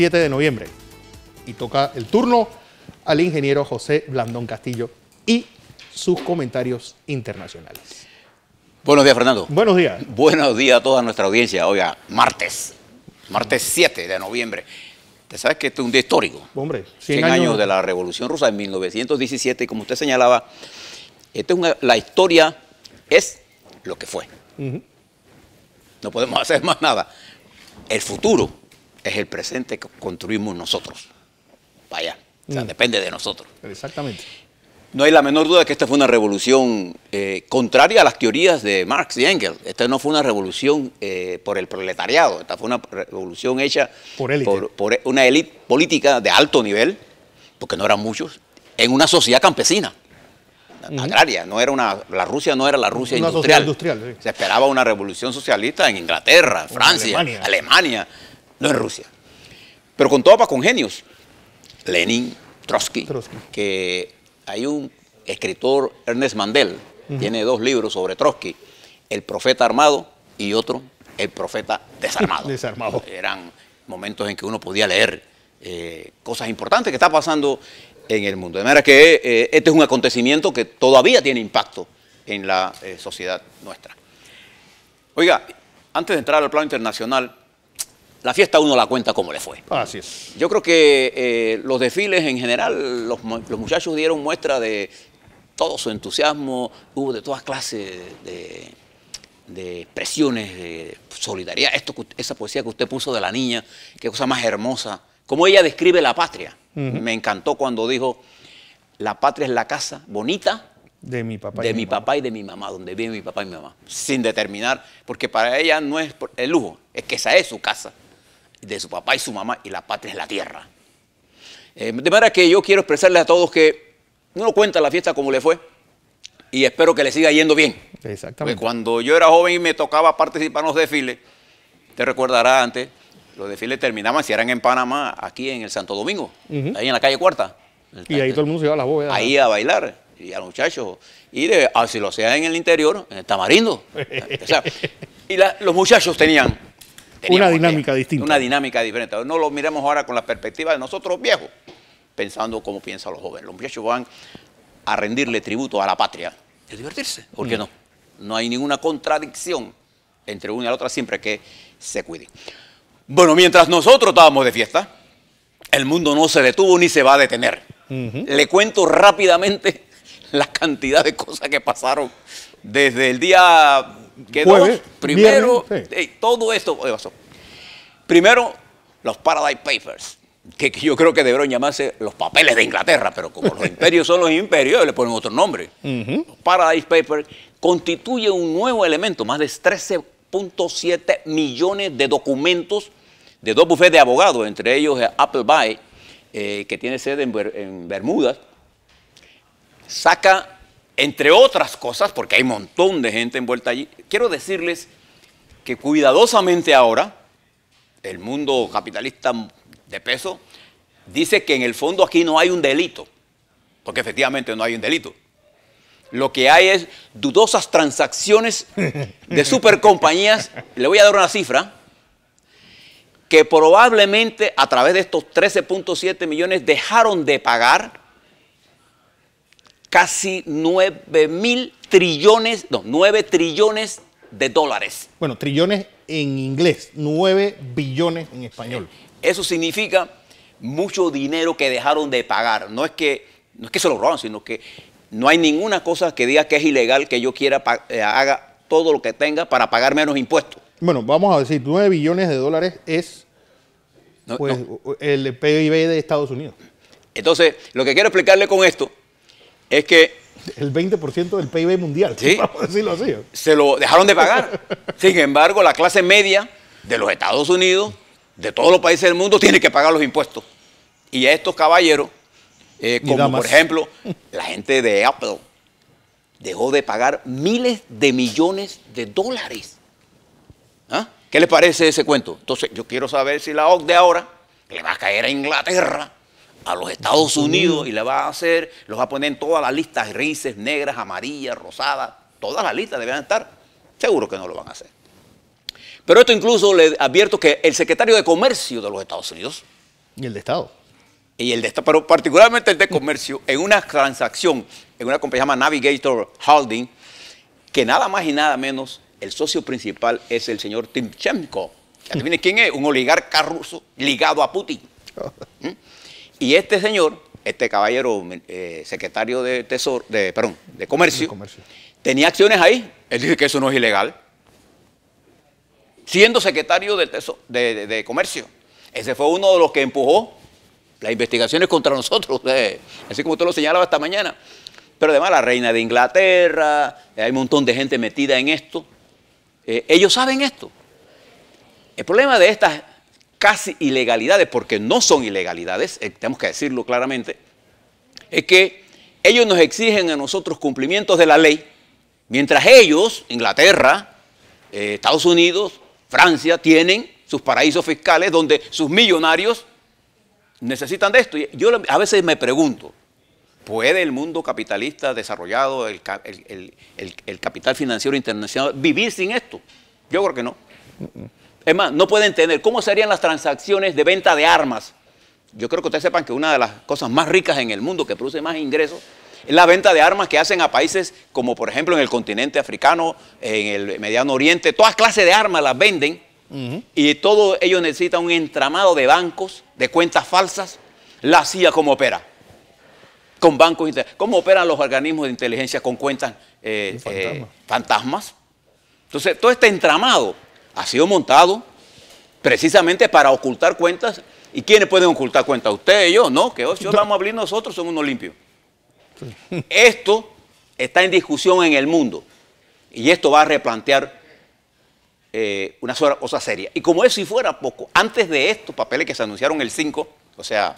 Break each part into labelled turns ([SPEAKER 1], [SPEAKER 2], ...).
[SPEAKER 1] 7 de noviembre. Y toca el turno al ingeniero José Blandón Castillo y sus comentarios internacionales.
[SPEAKER 2] Buenos días, Fernando.
[SPEAKER 1] Buenos días.
[SPEAKER 2] Buenos días a toda nuestra audiencia. Oiga, martes 7 de noviembre. ¿Te sabes que este es un día histórico?
[SPEAKER 1] Hombre,
[SPEAKER 2] 100 años de la Revolución Rusa en 1917, y como usted señalaba, la historia es lo que fue. No podemos hacer más nada. El futuro es el presente que construimos nosotros. Vaya, o sea, depende de nosotros.
[SPEAKER 1] Exactamente.
[SPEAKER 2] No hay la menor duda que esta fue una revolución contraria a las teorías de Marx y Engels. Esta no fue una revolución por el proletariado. Esta fue una revolución hecha por una élite política de alto nivel, porque no eran muchos, en una sociedad campesina, agraria. La Rusia no era la Rusia industrial.
[SPEAKER 1] Sí.
[SPEAKER 2] Se esperaba una revolución socialista en Inglaterra, Francia, Alemania, no en Rusia. Pero con todas con genios. Lenin, Trotsky. Que hay un escritor, Ernest Mandel, tiene 2 libros sobre Trotsky, El profeta armado y otro, El profeta desarmado. Eran momentos en que uno podía leer cosas importantes que está pasando en el mundo. De manera que este es un acontecimiento que todavía tiene impacto en la sociedad nuestra. Oiga, antes de entrar al plano internacional, la fiesta uno la cuenta como le fue.
[SPEAKER 1] Así es.
[SPEAKER 2] Yo creo que los desfiles en general, los muchachos dieron muestra de todo su entusiasmo, hubo de todas clases de expresiones, de solidaridad. Esa poesía que usted puso de la niña, qué cosa más hermosa. Cómo ella describe la patria. Me encantó cuando dijo, la patria es la casa bonita
[SPEAKER 1] de mi papá
[SPEAKER 2] y de mi mamá, donde vive mi papá y mi mamá. Sin determinar, porque para ella no es el lujo, es que esa es su casa, de su papá y su mamá, y la patria es la tierra. De manera que yo quiero expresarles a todos que uno cuenta la fiesta como le fue y espero que le siga yendo bien.
[SPEAKER 1] Exactamente.
[SPEAKER 2] Porque cuando yo era joven y me tocaba participar en los desfiles, te recordarás antes, los desfiles terminaban, si eran en Panamá, aquí en el Santo Domingo, ahí en la calle Cuarta.
[SPEAKER 1] Y ahí todo el mundo se iba a la bóveda.
[SPEAKER 2] Ahí a bailar, y a los muchachos. Y si lo hacían en el interior, en el Tamarindo. O sea, y los muchachos tenían
[SPEAKER 1] una dinámica distinta.
[SPEAKER 2] Una dinámica diferente. No lo miremos ahora con la perspectiva de nosotros viejos, pensando como piensan los jóvenes. Los muchachos van a rendirle tributo a la patria y a divertirse. ¿Por qué no? No hay ninguna contradicción entre una y la otra, siempre que se cuiden. Bueno, mientras nosotros estábamos de fiesta, el mundo no se detuvo ni se va a detener. Le cuento rápidamente la cantidad de cosas que pasaron desde el día
[SPEAKER 1] jueves,
[SPEAKER 2] primero,
[SPEAKER 1] viernes,
[SPEAKER 2] todo esto pasó. Primero, los Paradise Papers, que yo creo que deberían llamarse los papeles de Inglaterra, pero como los imperios son los imperios, le ponen otro nombre. Los Paradise Papers constituyen un nuevo elemento, más de 13.7 millones de documentos de 2 bufetes de abogados, entre ellos Appleby, que tiene sede en Bermudas, saca, entre otras cosas, porque hay un montón de gente envuelta allí, quiero decirles que cuidadosamente ahora, el mundo capitalista de peso dice que en el fondo aquí no hay un delito, porque efectivamente no hay un delito. Lo que hay es dudosas transacciones de supercompañías. Le voy a dar una cifra, que probablemente a través de estos 13.7 millones dejaron de pagar casi 9 trillones de dólares.
[SPEAKER 1] Bueno, trillones en inglés, 9 billones en español.
[SPEAKER 2] Eso significa mucho dinero que dejaron de pagar. No es que se lo roban, sino que no hay ninguna cosa que diga que es ilegal que yo quiera haga todo lo que tenga para pagar menos impuestos.
[SPEAKER 1] Bueno, vamos a decir, 9 billones de dólares es el PIB de Estados Unidos.
[SPEAKER 2] Entonces, lo que quiero explicarle con esto es que
[SPEAKER 1] el 20% del PIB mundial,
[SPEAKER 2] ¿sí?
[SPEAKER 1] Vamos a decirlo así.
[SPEAKER 2] Se lo dejaron de pagar. Sin embargo, la clase media de los Estados Unidos, de todos los países del mundo, tiene que pagar los impuestos. Y a estos caballeros, como por ejemplo, la gente de Apple, dejó de pagar miles de millones de dólares. ¿Ah? ¿Qué les parece ese cuento? Entonces, yo quiero saber si la OCDE ahora le va a caer a Inglaterra, a los Estados Unidos, y le va a hacer, los va a poner en todas las listas grises, negras, amarillas, rosadas, todas las listas deben estar. Seguro que no lo van a hacer. Pero esto incluso le advierto que el secretario de Comercio de los Estados Unidos,
[SPEAKER 1] Y el de Estado.
[SPEAKER 2] Y el de Estado, pero particularmente el de comercio, en una transacción, en una compañía llamada Navigator Holding, que nada más y nada menos, el socio principal es el señor Timchenko. ¿Adivine quién es? Un oligarca ruso ligado a Putin. Y este señor, este caballero secretario de Tesoro, de Comercio, tenía acciones ahí. Él dice que eso no es ilegal. Siendo secretario de Comercio. Ese fue uno de los que empujó las investigaciones contra nosotros, así como usted lo señalaba esta mañana. Pero además la reina de Inglaterra, hay un montón de gente metida en esto. Ellos saben esto. El problema de estas casi ilegalidades, porque no son ilegalidades, tenemos que decirlo claramente, es que ellos nos exigen a nosotros cumplimientos de la ley, mientras ellos, Inglaterra, Estados Unidos, Francia, tienen sus paraísos fiscales donde sus millonarios necesitan de esto. Y yo a veces me pregunto, ¿puede el mundo capitalista desarrollado, el capital financiero internacional, vivir sin esto? Yo creo que no. Es más, no pueden tener. ¿Cómo serían las transacciones de venta de armas? Yo creo que ustedes sepan que una de las cosas más ricas en el mundo, que produce más ingresos, es la venta de armas que hacen a países como, por ejemplo, en el continente africano, en el Mediano Oriente. Todas clases de armas las venden y todo ello necesita un entramado de bancos, de cuentas falsas. La CIA, ¿cómo opera? Con bancos, ¿cómo operan los organismos de inteligencia con cuentas fantasmas? Entonces, todo este entramado ha sido montado precisamente para ocultar cuentas. ¿Y quiénes pueden ocultar cuentas? Usted y yo, ¿no? Que hoy vamos a abrir nosotros, somos unos limpios. Sí. Esto está en discusión en el mundo y esto va a replantear una sola cosa seria. Y como eso si fuera poco, antes de estos papeles que se anunciaron el 5, o sea,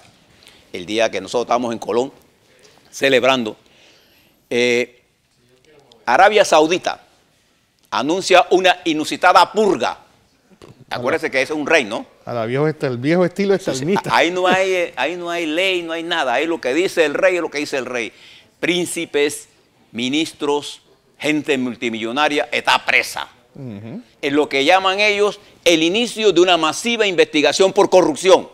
[SPEAKER 2] el día que nosotros estábamos en Colón celebrando, Arabia Saudita anuncia una inusitada purga. Acuérdense que ese es un rey, ¿no?
[SPEAKER 1] El viejo estilo estalinista.
[SPEAKER 2] Ahí no hay ley, no hay nada. Ahí lo que dice el rey es lo que dice el rey. Príncipes, ministros, gente multimillonaria está presa. En lo que llaman ellos el inicio de una masiva investigación por corrupción.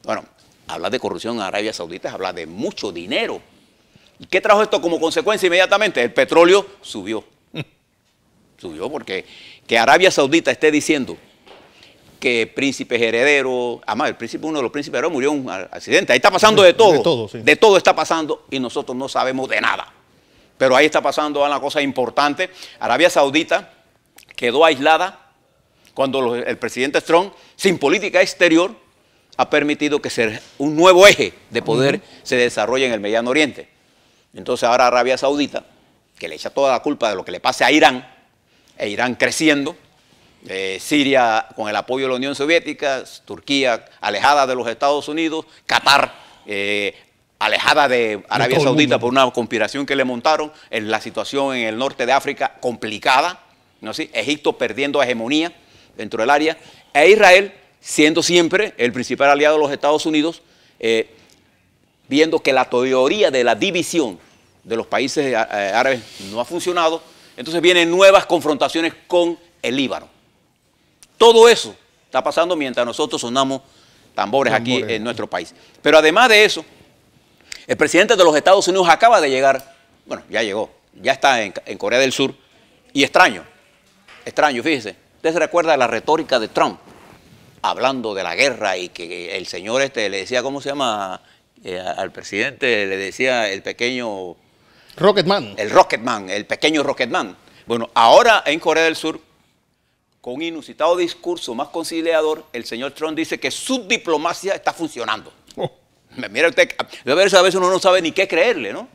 [SPEAKER 2] Bueno, hablar de corrupción en Arabia Saudita es hablar de mucho dinero. ¿Y qué trajo esto como consecuencia inmediatamente? El petróleo subió. Subió porque que Arabia Saudita esté diciendo que príncipes herederos, además uno de los príncipes herederos murió en un accidente, ahí está pasando de todo. De todo está pasando y nosotros no sabemos de nada. Pero ahí está pasando una cosa importante. Arabia Saudita quedó aislada cuando el presidente Trump, sin política exterior, ha permitido que un nuevo eje de poder se desarrolle en el Mediano Oriente. Entonces ahora Arabia Saudita, que le echa toda la culpa de lo que le pase a Irán, e Irán creciendo, Siria con el apoyo de la Unión Soviética, Turquía alejada de los Estados Unidos, Qatar alejada de Arabia Saudita por una conspiración que le montaron, en la situación en el norte de África complicada, ¿no? ¿Sí? Egipto perdiendo hegemonía dentro del área, e Israel siendo siempre el principal aliado de los Estados Unidos, viendo que la teoría de la división de los países árabes no ha funcionado, entonces vienen nuevas confrontaciones con el Líbano. Todo eso está pasando mientras nosotros sonamos tambores aquí en nuestro país. Pero además de eso, el presidente de los Estados Unidos acaba de llegar, bueno, ya llegó, ya está en Corea del Sur, y extraño, fíjese, usted se recuerda de la retórica de Trump, hablando de la guerra y que el señor le decía, ¿cómo se llama? Al presidente le decía el pequeño...
[SPEAKER 1] Rocketman.
[SPEAKER 2] El pequeño Rocketman. Bueno, ahora en Corea del Sur, con un inusitado discurso más conciliador, el señor Trump dice que su diplomacia está funcionando. Mira usted, a veces uno no sabe ni qué creerle, ¿no?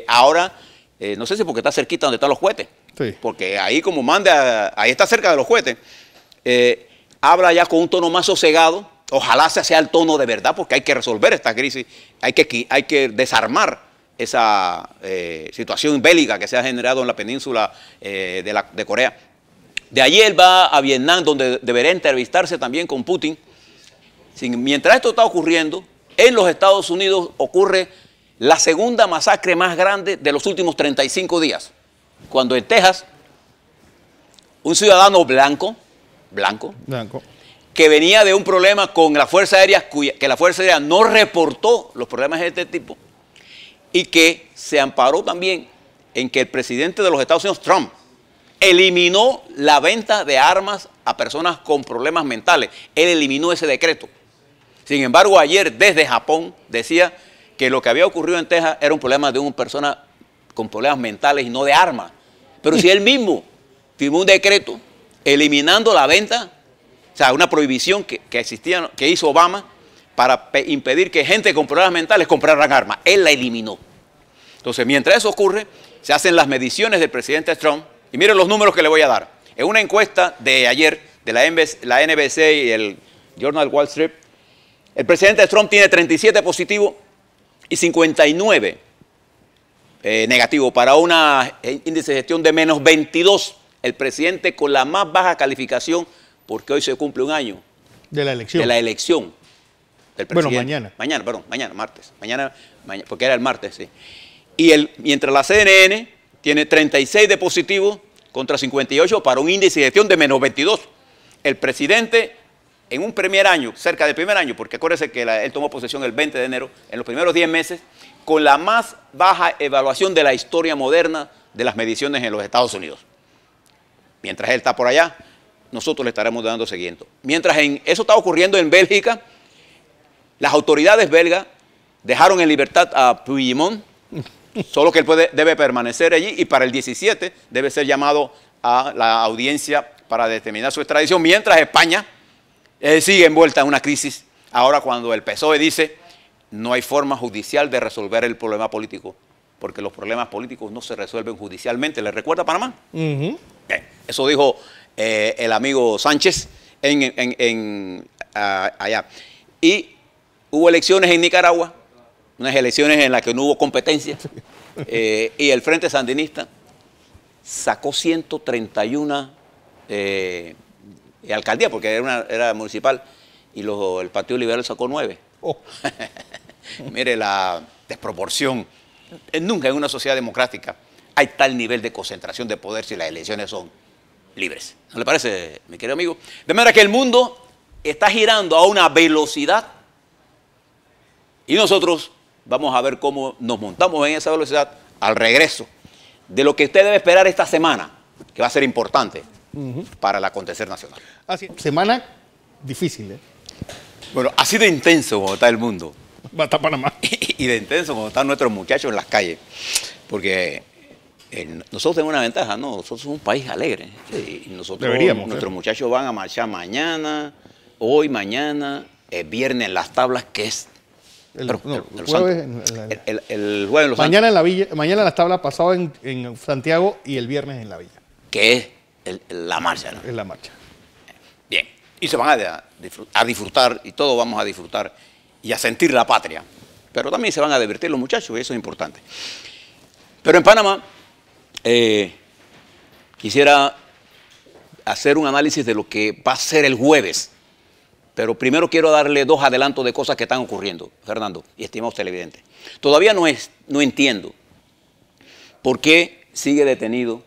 [SPEAKER 2] Ahora, no sé si porque está cerquita donde están los cohetes, sí. Porque ahí como manda, ahí está cerca de los cohetes, habla ya con un tono más sosegado, ojalá sea el tono de verdad, porque hay que resolver esta crisis, hay que desarmar esa situación bélica que se ha generado en la península de Corea. De allí él va a Vietnam, donde deberá entrevistarse también con Putin. Mientras esto está ocurriendo, en los Estados Unidos ocurre la segunda masacre más grande de los últimos 35 días. Cuando en Texas, un ciudadano blanco, que venía de un problema con la Fuerza Aérea, que la Fuerza Aérea no reportó los problemas de este tipo, y que se amparó también en que el presidente de los Estados Unidos, Trump, eliminó la venta de armas a personas con problemas mentales. Él eliminó ese decreto. Sin embargo, ayer desde Japón decía que lo que había ocurrido en Texas era un problema de una persona con problemas mentales y no de armas. Pero si él mismo firmó un decreto eliminando la venta, o sea, una prohibición que existía, que hizo Obama para impedir que gente con problemas mentales compraran armas. Él la eliminó. Entonces, mientras eso ocurre, se hacen las mediciones del presidente Trump. Y miren los números que le voy a dar. En una encuesta de ayer, de la NBC y el Journal Wall Street, el presidente Trump tiene 37 positivos y 59 negativos para un índice de gestión de menos 22. El presidente con la más baja calificación, porque hoy se cumple un año.
[SPEAKER 1] De la elección.
[SPEAKER 2] De la elección del presidente.
[SPEAKER 1] Bueno, mañana.
[SPEAKER 2] Mañana, martes. Mañana, porque era el martes, sí. Y mientras la CNN tiene 36 de positivos contra 58 para un índice de gestión de menos 22. El presidente, en un primer año, cerca del primer año, porque acuérdense que él tomó posesión el 20 de enero, en los primeros 10 meses, con la más baja evaluación de la historia moderna de las mediciones en los Estados Unidos. Mientras él está por allá, nosotros le estaremos dando seguimiento. Mientras eso está ocurriendo en Bélgica, las autoridades belgas dejaron en libertad a Puigdemont, solo que él debe permanecer allí y para el 17 debe ser llamado a la audiencia para determinar su extradición, mientras España sigue envuelta en una crisis. Ahora cuando el PSOE dice no hay forma judicial de resolver el problema político, porque los problemas políticos no se resuelven judicialmente. ¿Le recuerda Panamá? Eso dijo el amigo Sánchez allá. Y hubo elecciones en Nicaragua, unas elecciones en las que no hubo competencia, y el Frente Sandinista sacó 131 alcaldías, porque era municipal, y el Partido Liberal sacó 9. Oh. Mire la desproporción. Nunca en una sociedad democrática hay tal nivel de concentración de poder si las elecciones son libres. ¿No le parece, mi querido amigo? De manera que el mundo está girando a una velocidad y nosotros vamos a ver cómo nos montamos en esa velocidad al regreso de lo que usted debe esperar esta semana, que va a ser importante para el acontecer nacional.
[SPEAKER 1] Así, semana difícil, ¿eh?
[SPEAKER 2] Bueno, así de intenso como está el mundo.
[SPEAKER 1] Va a estar Panamá.
[SPEAKER 2] Y de intenso como están nuestros muchachos en las calles. Porque nosotros tenemos una ventaja, ¿no? Nosotros somos un país alegre. Sí, y nuestros muchachos van a marchar mañana, hoy, mañana, el viernes en las tablas, que es
[SPEAKER 1] el jueves en los mañana en la Villa, mañana en las tablas, pasado en Santiago y el viernes en la Villa.
[SPEAKER 2] Que es la marcha, ¿no?
[SPEAKER 1] Es la marcha.
[SPEAKER 2] Bien. Y se van a disfrutar, y todos vamos a disfrutar y a sentir la patria. Pero también se van a divertir los muchachos, y eso es importante. Pero en Panamá, quisiera hacer un análisis de lo que va a ser el jueves. Pero primero quiero darle dos adelantos de cosas que están ocurriendo, Fernando y estimados televidentes. Todavía no entiendo por qué sigue detenido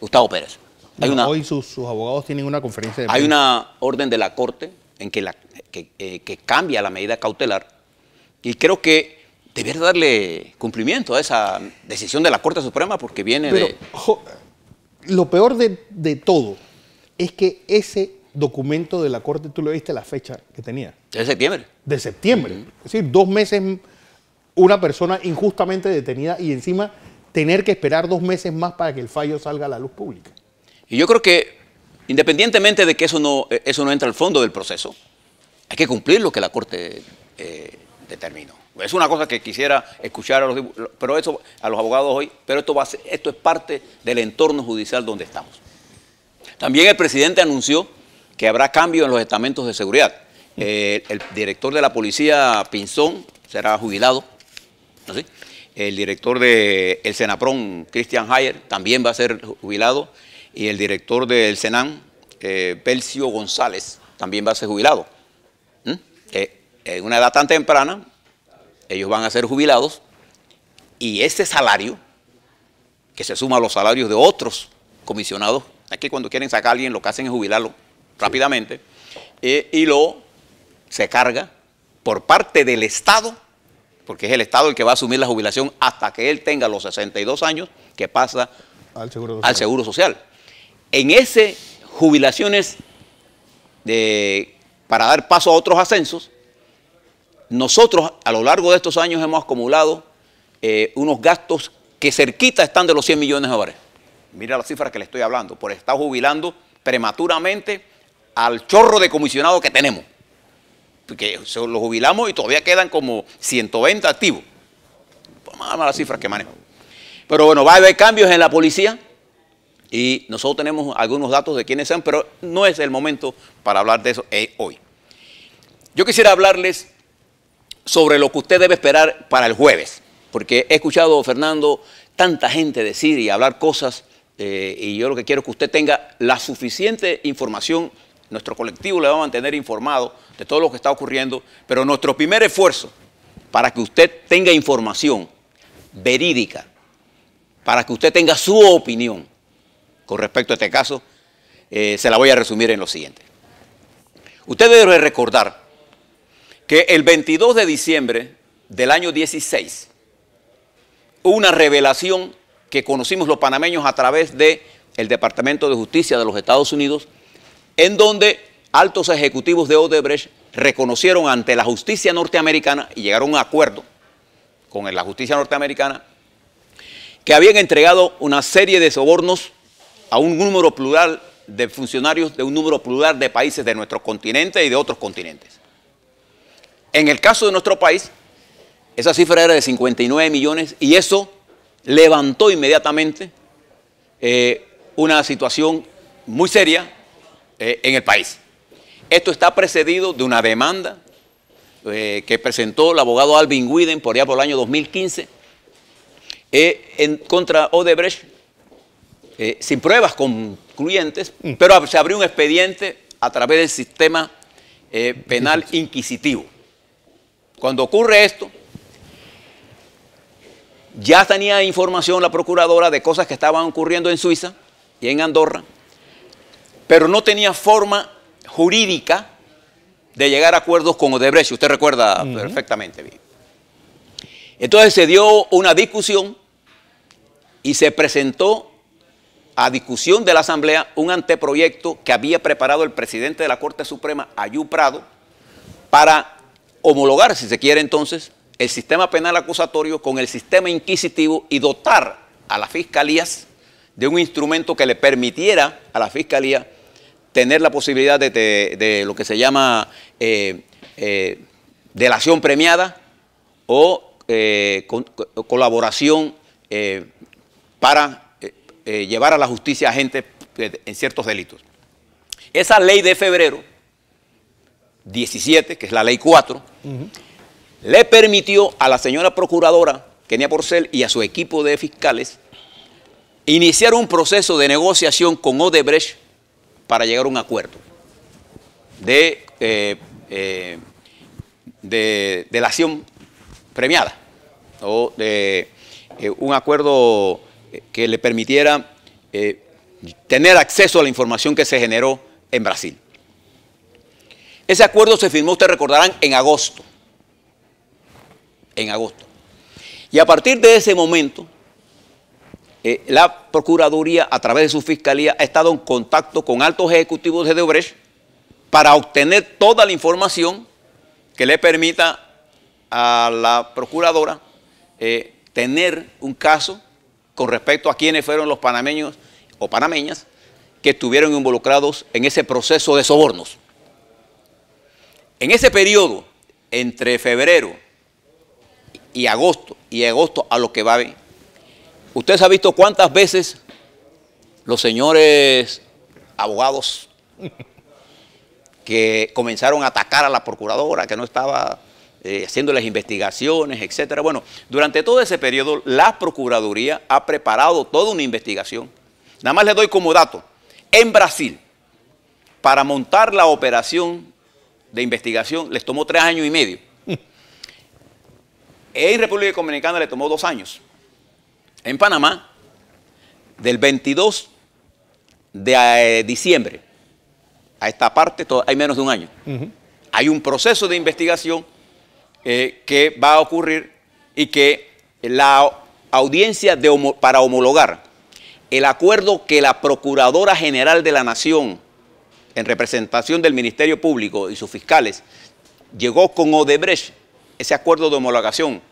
[SPEAKER 2] Gustavo Pérez.
[SPEAKER 1] Hoy sus abogados tienen una conferencia de prensa.
[SPEAKER 2] Hay una orden de la Corte en que cambia la medida cautelar y creo que debería darle cumplimiento a esa decisión de la Corte Suprema porque viene
[SPEAKER 1] lo peor de todo es que ese documento de la Corte, tú le viste la fecha que tenía.
[SPEAKER 2] De septiembre.
[SPEAKER 1] De septiembre. Es decir, 2 meses una persona injustamente detenida y encima tener que esperar 2 meses más para que el fallo salga a la luz pública.
[SPEAKER 2] Y yo creo que, independientemente de que eso no entra al fondo del proceso, hay que cumplir lo que la Corte determinó. Es una cosa que quisiera escuchar a los abogados hoy, pero esto es parte del entorno judicial donde estamos. También el presidente anunció que habrá cambios en los estamentos de seguridad. El director de la policía, Pinzón, será jubilado. ¿No? ¿Sí? El director del Senapron, Christian Hayer, también va a ser jubilado. Y el director del Senan, Pelcio González, también va a ser jubilado. En una edad tan temprana, ellos van a ser jubilados. Y ese salario, que se suma a los salarios de otros comisionados, aquí cuando quieren sacar a alguien lo que hacen es jubilarlo rápidamente, y se carga por parte del Estado, porque es el Estado el que va a asumir la jubilación hasta que él tenga los 62 años, que pasa al Seguro Social. En ese jubilaciones para dar paso a otros ascensos, nosotros a lo largo de estos años hemos acumulado unos gastos que cerquita están de los 100 millones de dólares. Mira la cifra que le estoy hablando, por estar jubilando prematuramente al chorro de comisionados que tenemos. Porque los jubilamos y todavía quedan como 120 activos. Más las cifras que manejo. Pero bueno, va a haber cambios en la policía y nosotros tenemos algunos datos de quiénes sean, pero no es el momento para hablar de eso hoy. Yo quisiera hablarles sobre lo que usted debe esperar para el jueves, porque he escuchado, Fernando, tanta gente decir y hablar cosas, y yo lo que quiero es que usted tenga la suficiente información. Nuestro colectivo le va a mantener informado de todo lo que está ocurriendo, pero nuestro primer esfuerzo para que usted tenga información verídica, para que usted tenga su opinión con respecto a este caso, se la voy a resumir en lo siguiente. Usted debe recordar que el 22 de diciembre del año 16 hubo una revelación que conocimos los panameños a través del Departamento de Justicia de los Estados Unidos, en donde altos ejecutivos de Odebrecht reconocieron ante la justicia norteamericana y llegaron a un acuerdo con la justicia norteamericana que habían entregado una serie de sobornos a un número plural de funcionarios de un número plural de países de nuestro continente y de otros continentes. En el caso de nuestro país, esa cifra era de 59 millones y eso levantó inmediatamente una situación muy seria en el país. Esto está precedido de una demanda que presentó el abogado Alvin Widen por allá por el año 2015 contra Odebrecht, sin pruebas concluyentes, pero se abrió un expediente a través del sistema penal inquisitivo. Cuando ocurre esto, ya tenía información la procuradora de cosas que estaban ocurriendo en Suiza y en Andorra, pero no tenía forma jurídica de llegar a acuerdos con Odebrecht. Usted recuerda perfectamente bien. Entonces se dio una discusión y se presentó a discusión de la Asamblea un anteproyecto que había preparado el presidente de la Corte Suprema, Ayub Prado, para homologar, si se quiere entonces, el sistema penal acusatorio con el sistema inquisitivo y dotar a las fiscalías de un instrumento que le permitiera a la fiscalía tener la posibilidad de lo que se llama delación premiada o colaboración para llevar a la justicia a gente en ciertos delitos. Esa ley de febrero 17, que es la ley 4, le permitió a la señora procuradora Kenia Porcel y a su equipo de fiscales iniciar un proceso de negociación con Odebrecht para llegar a un acuerdo de delación premiada o de un acuerdo que le permitiera tener acceso a la información que se generó en Brasil. Ese acuerdo se firmó, ustedes recordarán, en agosto. En agosto. Y a partir de ese momento, la Procuraduría, a través de su Fiscalía, ha estado en contacto con altos ejecutivos de Odebrecht para obtener toda la información que le permita a la Procuradora tener un caso con respecto a quiénes fueron los panameños o panameñas que estuvieron involucrados en ese proceso de sobornos. En ese periodo, entre febrero y agosto a lo que va a ver, ¿usted ha visto cuántas veces los señores abogados que comenzaron a atacar a la procuradora, que no estaba haciendo las investigaciones, etcétera? Bueno, durante todo ese periodo, la Procuraduría ha preparado toda una investigación. Nada más le doy como dato, en Brasil, para montar la operación de investigación, les tomó 3 años y medio. En República Dominicana le tomó 2 años. En Panamá, del 22 de diciembre a esta parte hay menos de un año. Hay un proceso de investigación que va a ocurrir y que la audiencia para homologar el acuerdo que la Procuradora General de la Nación, en representación del Ministerio Público y sus fiscales, llegó con Odebrecht, ese acuerdo de homologación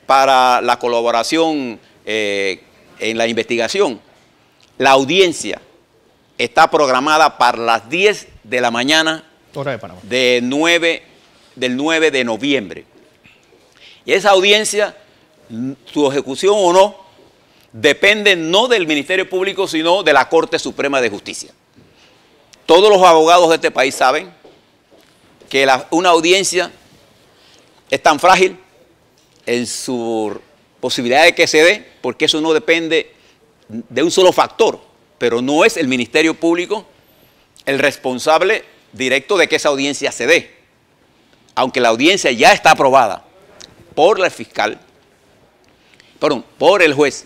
[SPEAKER 2] para la colaboración en la investigación. La audiencia está programada para las 10 de la mañana
[SPEAKER 1] hora de Panamá.
[SPEAKER 2] del 9 de noviembre. Y esa audiencia, su ejecución o no, depende no del Ministerio Público, sino de la Corte Suprema de Justicia. Todos los abogados de este país saben que una audiencia es tan frágil en su posibilidad de que se dé, porque eso no depende de un solo factor, pero no es el Ministerio Público el responsable directo de que esa audiencia se dé. Aunque la audiencia ya está aprobada por la fiscal, por el juez,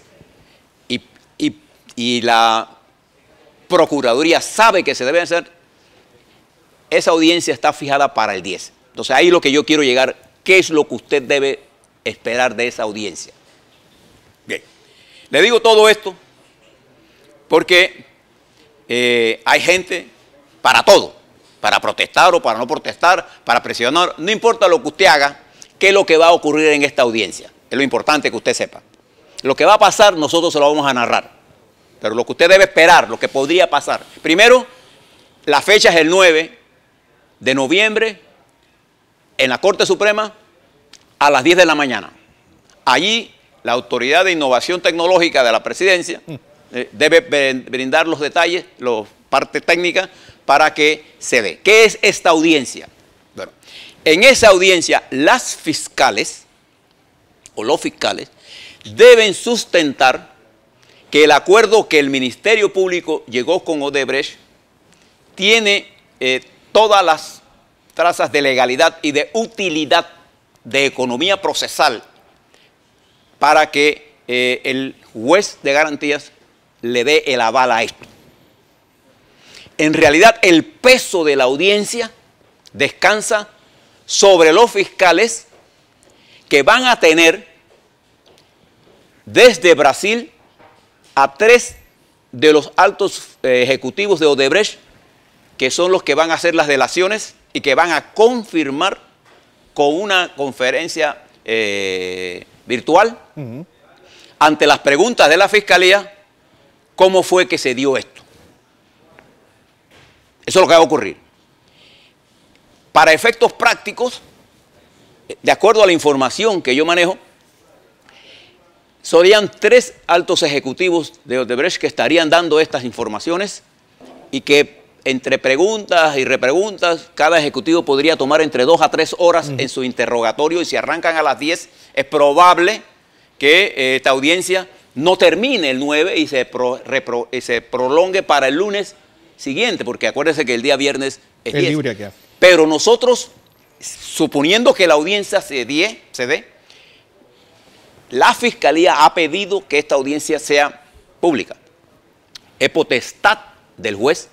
[SPEAKER 2] y la Procuraduría sabe que se debe hacer, esa audiencia está fijada para el 10. Entonces ahí es lo que yo quiero llegar. ¿Qué es lo que usted debe esperar de esa audiencia? Bien. Le digo todo esto porque hay gente para todo, para protestar o para no protestar, para presionar. No importa lo que usted haga, qué es lo que va a ocurrir en esta audiencia. Es lo importante que usted sepa. Lo que va a pasar nosotros se lo vamos a narrar. Pero lo que usted debe esperar, lo que podría pasar. Primero, la fecha es el 9 de noviembre en la Corte Suprema a las 10 de la mañana. Allí la Autoridad de Innovación Tecnológica de la Presidencia debe brindar los detalles, las partes técnicas para que se dé. ¿Qué es esta audiencia? Bueno, en esa audiencia las fiscales o los fiscales deben sustentar que el acuerdo que el Ministerio Público llegó con Odebrecht tiene todas las trazas de legalidad y de utilidad de economía procesal para que el juez de garantías le dé el aval a esto. En realidad, el peso de la audiencia descansa sobre los fiscales que van a tener desde Brasil a 3 de los altos ejecutivos de Odebrecht, que son los que van a hacer las delaciones y que van a confirmar con una conferencia virtual ante las preguntas de la Fiscalía cómo fue que se dio esto. Eso es lo que va a ocurrir. Para efectos prácticos, de acuerdo a la información que yo manejo, serían 3 altos ejecutivos de Odebrecht que estarían dando estas informaciones y que entre preguntas y repreguntas, cada ejecutivo podría tomar entre 2 a 3 horas en su interrogatorio, y si arrancan a las 10 es probable que esta audiencia no termine el 9 y se prolongue para el lunes siguiente, porque acuérdense que el día viernes es 10.
[SPEAKER 1] Libre acá.
[SPEAKER 2] Pero nosotros, suponiendo que la audiencia se dé, la Fiscalía ha pedido que esta audiencia sea pública. Es potestad del juez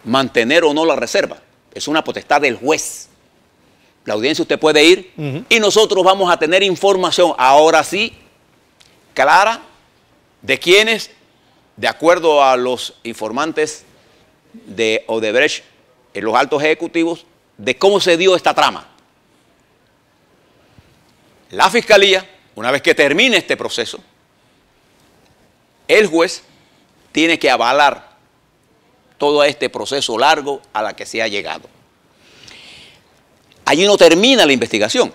[SPEAKER 2] mantener o no la reserva. Es una potestad del juez. La audiencia usted puede ir y nosotros vamos a tener información, ahora sí, clara, de quienes, de acuerdo a los informantes de Odebrecht, los altos ejecutivos, de cómo se dio esta trama. La Fiscalía, una vez que termine este proceso, el juez tiene que avalar todo este proceso largo a la que se ha llegado. Allí no termina la investigación.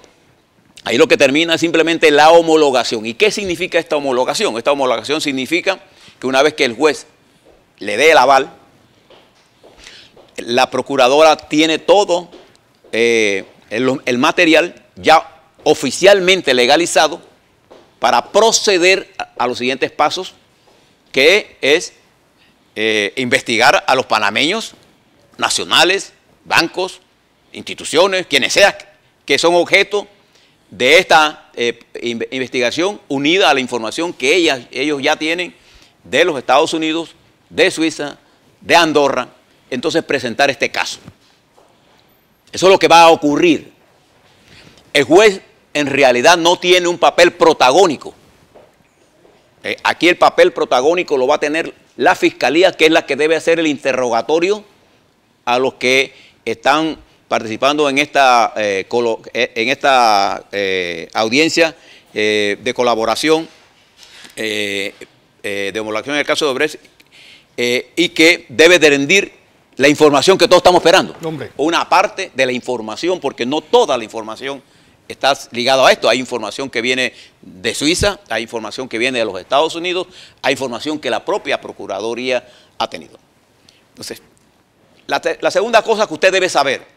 [SPEAKER 2] Ahí lo que termina es simplemente la homologación. ¿Y qué significa esta homologación? Esta homologación significa que una vez que el juez le dé el aval, la procuradora tiene todo el material ya oficialmente legalizado para proceder a los siguientes pasos, que es investigar a los panameños, nacionales, bancos, instituciones, quienes sean, que son objeto de esta investigación, unida a la información que ellos ya tienen de los Estados Unidos, de Suiza, de Andorra. Es entonces presentar este caso. Eso es lo que va a ocurrir. El juez en realidad no tiene un papel protagónico. Aquí el papel protagónico lo va a tener la fiscalía, que es la que debe hacer el interrogatorio a los que están participando en esta audiencia de colaboración, de homologación en el caso de Odebrecht, y que debe de rendir la información que todos estamos esperando.
[SPEAKER 1] Hombre.
[SPEAKER 2] Una parte de la información, porque no toda la información está ligada a esto. Hay información que viene de Suiza, hay información que viene de los Estados Unidos, hay información que la propia Procuraduría ha tenido. Entonces, la segunda cosa que usted debe saber: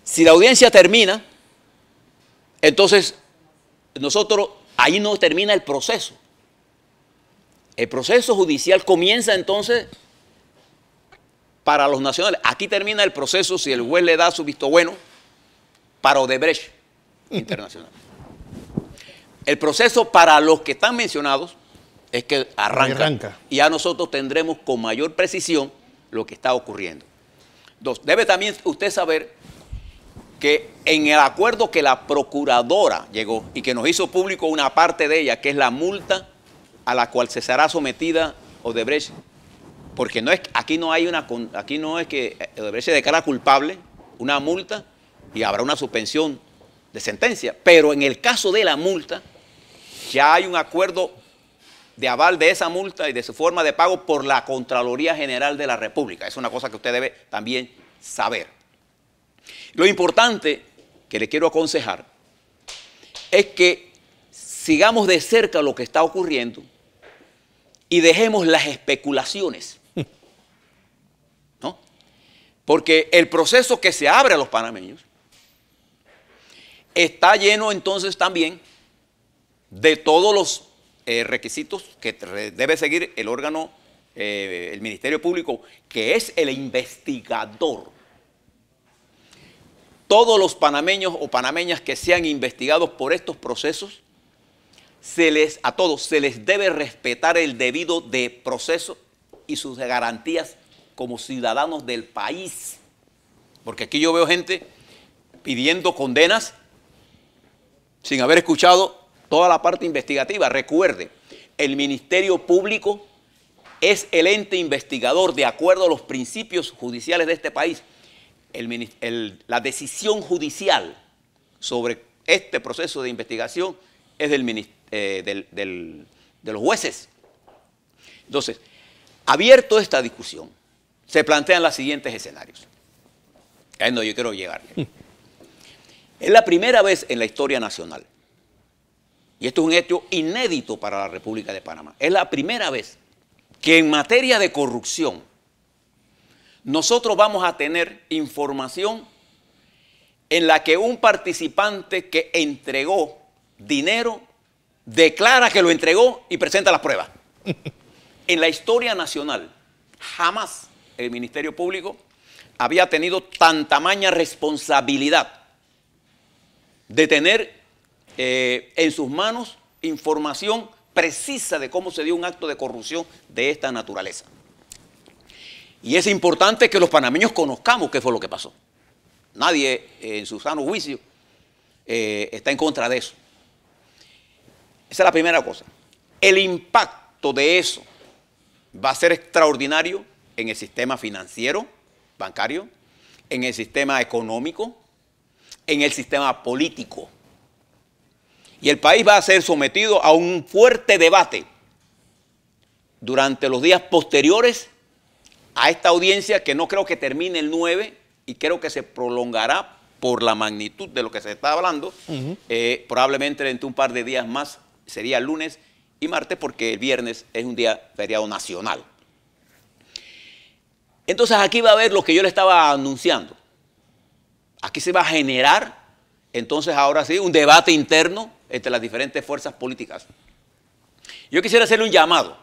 [SPEAKER 2] si la audiencia termina, entonces ahí no termina el proceso. El proceso judicial comienza entonces para los nacionales. Aquí termina el proceso si el juez le da su visto bueno para Odebrecht Internacional. El proceso para los que están mencionados es que arranca. Y ya nosotros tendremos con mayor precisión lo que está ocurriendo. Dos, debe también usted saber que en el acuerdo que la procuradora llegó y que nos hizo público una parte de ella, que es la multa a la cual se será sometida Odebrecht, porque aquí no es que Odebrecht se declara culpable, una multa, y habrá una suspensión de sentencia, pero en el caso de la multa ya hay un acuerdo de aval de esa multa y de su forma de pago por la Contraloría General de la República. Es una cosa que usted debe también saber. Lo importante que le quiero aconsejar es que sigamos de cerca lo que está ocurriendo y dejemos las especulaciones, ¿no? Porque el proceso que se abre a los panameños está lleno entonces también de todos los requisitos que debe seguir el órgano, el Ministerio Público, que es el investigador. Todos los panameños o panameñas que sean investigados por estos procesos, a todos se les debe respetar el debido de proceso y sus garantías como ciudadanos del país. Porque aquí yo veo gente pidiendo condenas sin haber escuchado toda la parte investigativa. Recuerde, el Ministerio Público es el ente investigador de acuerdo a los principios judiciales de este país. La decisión judicial sobre este proceso de investigación es de los jueces. Entonces, abierto esta discusión, se plantean los siguientes escenarios. Es donde yo quiero llegar. Es la primera vez en la historia nacional, y esto es un hecho inédito para la República de Panamá, es la primera vez que en materia de corrupción nosotros vamos a tener información en la que un participante que entregó dinero declara que lo entregó y presenta las pruebas. En la historia nacional, jamás el Ministerio Público había tenido tan tamaña responsabilidad de tener en sus manos información precisa de cómo se dio un acto de corrupción de esta naturaleza. Y es importante que los panameños conozcamos qué fue lo que pasó. Nadie en su sano juicio está en contra de eso. Esa es la primera cosa. El impacto de eso va a ser extraordinario en el sistema financiero, bancario, en el sistema económico, en el sistema político. Y el país va a ser sometido a un fuerte debate durante los días posteriores a esta audiencia, que no creo que termine el 9 y creo que se prolongará por la magnitud de lo que se está hablando. Probablemente dentro de un par de días más, sería lunes y martes, porque el viernes es un día feriado nacional. Entonces aquí va a haber lo que yo le estaba anunciando. Aquí se va a generar, entonces ahora sí, un debate interno entre las diferentes fuerzas políticas. Yo quisiera hacerle un llamado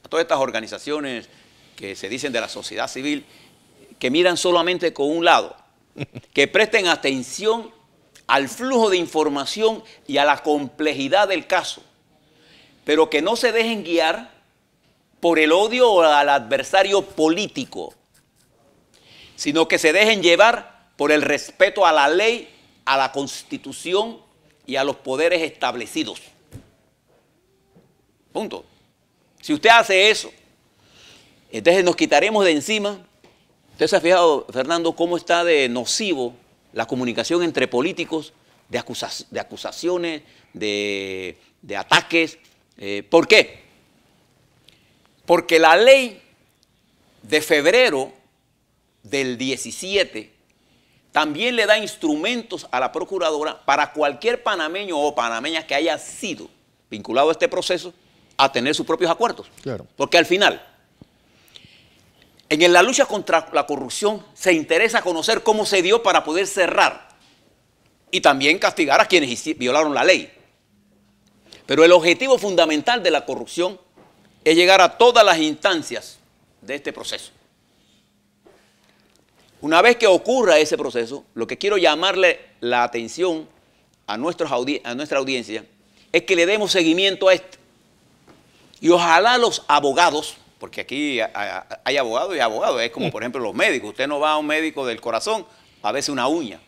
[SPEAKER 2] a todas estas organizaciones que se dicen de la sociedad civil, que miran solamente con un lado, que presten atención al flujo de información y a la complejidad del caso, pero que no se dejen guiar por el odio al adversario político, sino que se dejen llevar por el respeto a la ley, a la Constitución y a los poderes establecidos. Punto. Si usted hace eso, entonces nos quitaremos de encima. ¿Usted se ha fijado, Fernando, cómo está de nocivo la comunicación entre políticos, de acusaciones, de ataques? ¿Por qué? Porque la ley de febrero del 17 también le da instrumentos a la procuradora para cualquier panameño o panameña que haya sido vinculado a este proceso a tener sus propios acuerdos. Claro. Porque al final, en la lucha contra la corrupción se interesa conocer cómo se dio para poder cerrar y también castigar a quienes violaron la ley. Pero el objetivo fundamental de la corrupción es llegar a todas las instancias de este proceso. Una vez que ocurra ese proceso, lo que quiero llamarle la atención a nuestra audiencia es que le demos seguimiento a esto. Y ojalá los abogados, porque aquí hay abogados y abogados, es como por ejemplo los médicos. Usted no va a un médico del corazón a veces una uña.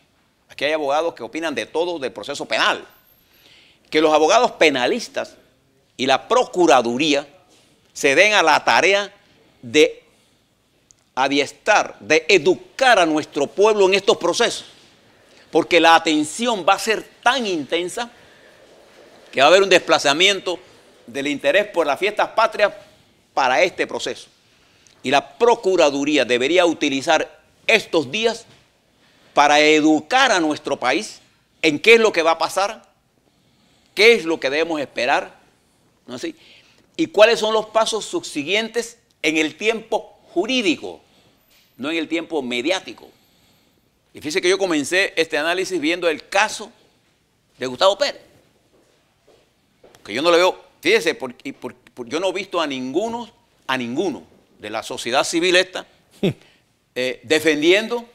[SPEAKER 2] Aquí hay abogados que opinan de todo del proceso penal. Que los abogados penalistas y la Procuraduría se den a la tarea de adiestrar, de educar a nuestro pueblo en estos procesos. Porque la atención va a ser tan intensa que va a haber un desplazamiento del interés por las fiestas patrias para este proceso. Y la Procuraduría debería utilizar estos días para educar a nuestro país en qué es lo que va a pasar, qué es lo que debemos esperar, ¿no es así? Y cuáles son los pasos subsiguientes en el tiempo jurídico, no en el tiempo mediático. Y fíjese que yo comencé este análisis viendo el caso de Gustavo Pérez. Que yo no le veo, fíjese, yo no he visto a ninguno de la sociedad civil esta defendiendo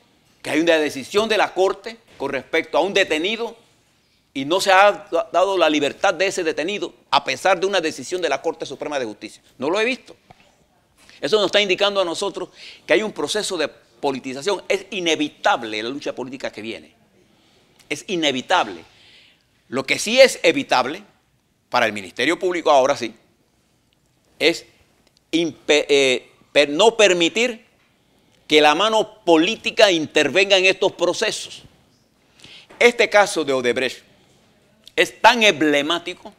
[SPEAKER 2] que hay una decisión de la Corte con respecto a un detenido y no se ha dado la libertad de ese detenido a pesar de una decisión de la Corte Suprema de Justicia. No lo he visto. Eso nos está indicando a nosotros que hay un proceso de politización. Es inevitable la lucha política que viene. Es inevitable. Lo que sí es evitable para el Ministerio Público ahora sí es no permitir que la mano política intervenga en estos procesos. Este caso de Odebrecht es tan emblemático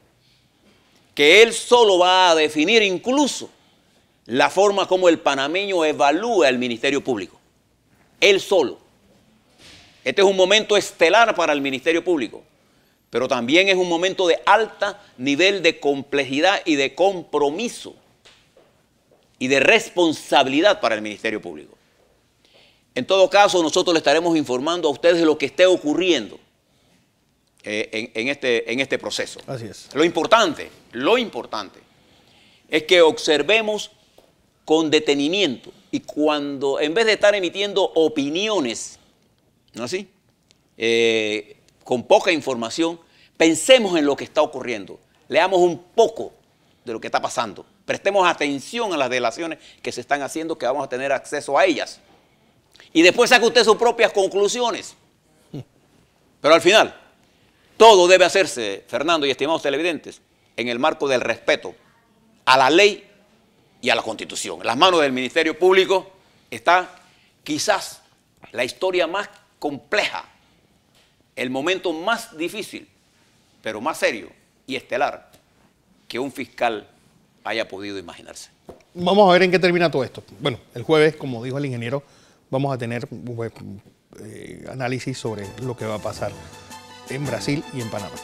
[SPEAKER 2] que él solo va a definir incluso la forma como el panameño evalúa el Ministerio Público. Él solo. Este es un momento estelar para el Ministerio Público, pero también es un momento de alto nivel de complejidad y de compromiso y de responsabilidad para el Ministerio Público. En todo caso, nosotros le estaremos informando a ustedes de lo que esté ocurriendo en este proceso.
[SPEAKER 1] Así es.
[SPEAKER 2] Lo importante es que observemos con detenimiento y cuando, en vez de estar emitiendo opiniones, ¿no así? Con poca información, pensemos en lo que está ocurriendo, leamos un poco de lo que está pasando, prestemos atención a las delaciones que se están haciendo, que vamos a tener acceso a ellas. Y después saque usted sus propias conclusiones. Pero al final, todo debe hacerse, Fernando y estimados televidentes, en el marco del respeto a la ley y a la Constitución. En las manos del Ministerio Público está quizás la historia más compleja, el momento más difícil, pero más serio y estelar que un fiscal haya podido imaginarse.
[SPEAKER 1] Vamos a ver en qué termina todo esto. Bueno, el jueves, como dijo el ingeniero, vamos a tener análisis sobre lo que va a pasar en Brasil y en Panamá.